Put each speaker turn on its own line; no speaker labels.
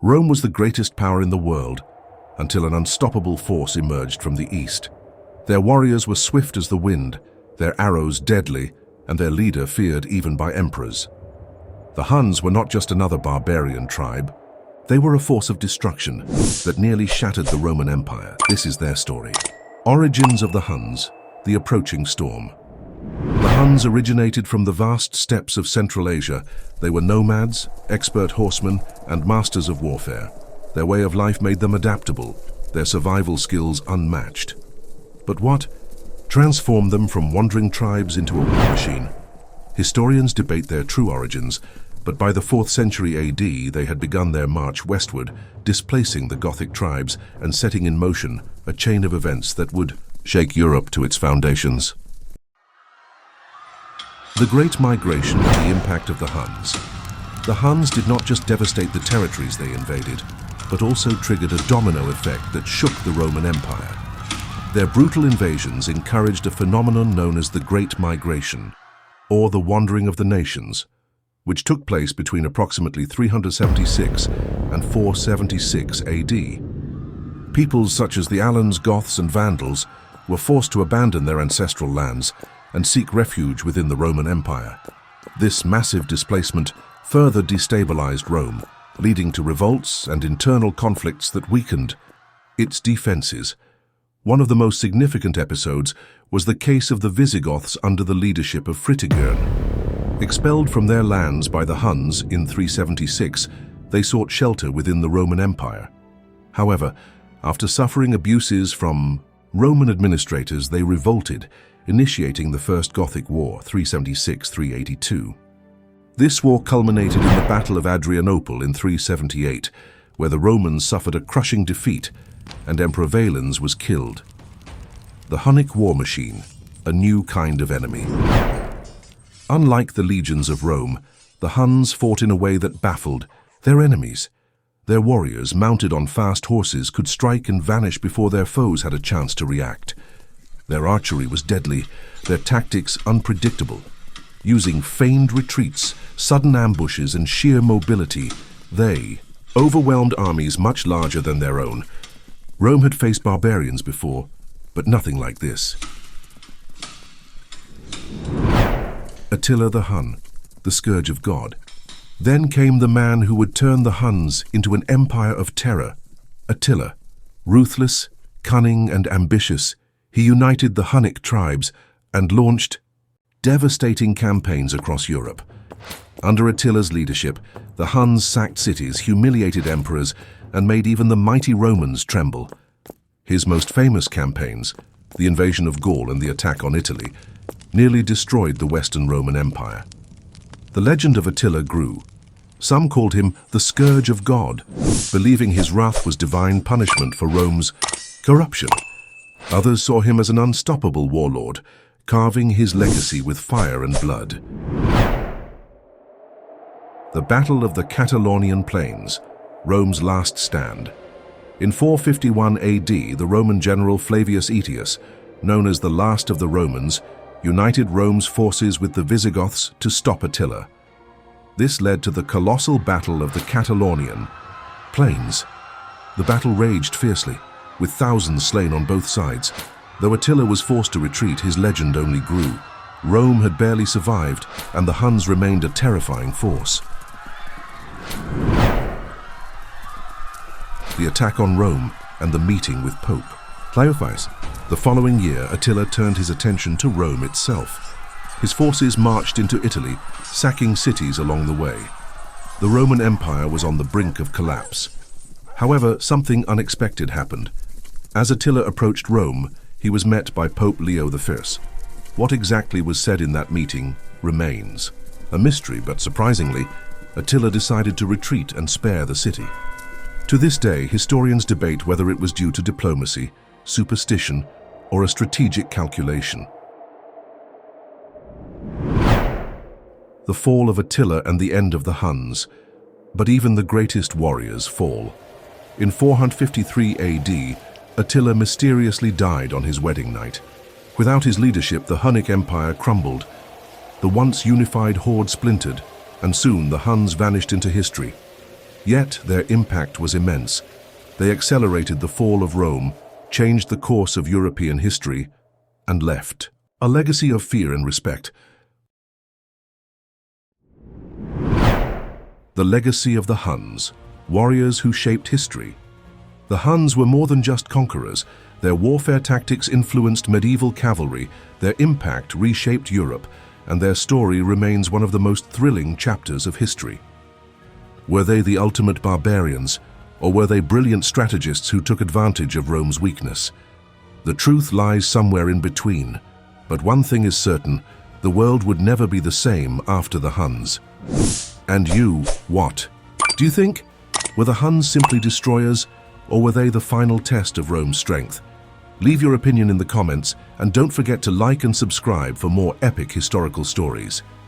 Rome was the greatest power in the world until an unstoppable force emerged from the east. Their warriors were swift as the wind, their arrows deadly, and their leader feared even by emperors. The Huns were not just another barbarian tribe. They were a force of destruction that nearly shattered the Roman Empire. This is their story. Origins of the Huns, the approaching storm. The Huns originated from the vast steppes of Central Asia. They were nomads, expert horsemen, and masters of warfare. Their way of life made them adaptable, their survival skills unmatched. But what transformed them from wandering tribes into a war machine? Historians debate their true origins, but by the 4th century AD they had begun their march westward, displacing the Gothic tribes and setting in motion a chain of events that would shake Europe to its foundations. The Great Migration and the impact of the Huns. The Huns did not just devastate the territories they invaded, but also triggered a domino effect that shook the Roman Empire. Their brutal invasions encouraged a phenomenon known as the Great Migration, or the Wandering of the Nations, which took place between approximately 376 and 476 AD. Peoples such as the Alans, Goths, and Vandals were forced to abandon their ancestral lands and seek refuge within the Roman Empire. This massive displacement further destabilized Rome, leading to revolts and internal conflicts that weakened its defenses. One of the most significant episodes was the case of the Visigoths under the leadership of Fritigern. Expelled from their lands by the Huns in 376, they sought shelter within the Roman Empire. However, after suffering abuses from Roman administrators, they revolted, initiating the First Gothic War, 376-382. This war culminated in the Battle of Adrianople in 378, where the Romans suffered a crushing defeat and Emperor Valens was killed. The Hunnic war machine, a new kind of enemy. Unlike the legions of Rome, the Huns fought in a way that baffled their enemies. Their warriors, mounted on fast horses, could strike and vanish before their foes had a chance to react. Their archery was deadly, their tactics unpredictable. Using feigned retreats, sudden ambushes, and sheer mobility, they overwhelmed armies much larger than their own. Rome had faced barbarians before, but nothing like this. Attila the Hun, the scourge of God. Then came the man who would turn the Huns into an empire of terror. Attila, ruthless, cunning, and ambitious, he united the Hunnic tribes and launched devastating campaigns across Europe. Under Attila's leadership, the Huns sacked cities, humiliated emperors, and made even the mighty Romans tremble. His most famous campaigns, the invasion of Gaul and the attack on Italy, nearly destroyed the Western Roman Empire. The legend of Attila grew. Some called him the scourge of God, believing his wrath was divine punishment for Rome's corruption. Others saw him as an unstoppable warlord, carving his legacy with fire and blood. The Battle of the Catalaunian Plains, Rome's last stand. In 451 AD, the Roman general Flavius Aetius, known as the last of the Romans, united Rome's forces with the Visigoths to stop Attila. This led to the colossal Battle of the Catalaunian Plains. The battle raged fiercely, with thousands slain on both sides. Though Attila was forced to retreat, his legend only grew. Rome had barely survived, and the Huns remained a terrifying force. The attack on Rome and the meeting with Pope Cleophas. The following year, Attila turned his attention to Rome itself. His forces marched into Italy, sacking cities along the way. The Roman Empire was on the brink of collapse. However, something unexpected happened. As Attila approached Rome, he was met by Pope Leo I. What exactly was said in that meeting remains a mystery, but surprisingly, Attila decided to retreat and spare the city. To this day, historians debate whether it was due to diplomacy, superstition, or a strategic calculation. The fall of Attila and the end of the Huns. But even the greatest warriors fall. In 453 AD, Attila mysteriously died on his wedding night. Without his leadership, the Hunnic Empire crumbled. The once unified horde splintered, and soon the Huns vanished into history. Yet their impact was immense. They accelerated the fall of Rome, changed the course of European history, and left a legacy of fear and respect. The legacy of the Huns, warriors who shaped history. The Huns were more than just conquerors. Their warfare tactics influenced medieval cavalry, their impact reshaped Europe, and their story remains one of the most thrilling chapters of history. Were they the ultimate barbarians, or were they brilliant strategists who took advantage of Rome's weakness? The truth lies somewhere in between, but one thing is certain: the world would never be the same after the Huns. And you, what? Do you think? Were the Huns simply destroyers, or were they the final test of Rome's strength? Leave your opinion in the comments, and don't forget to like and subscribe for more epic historical stories.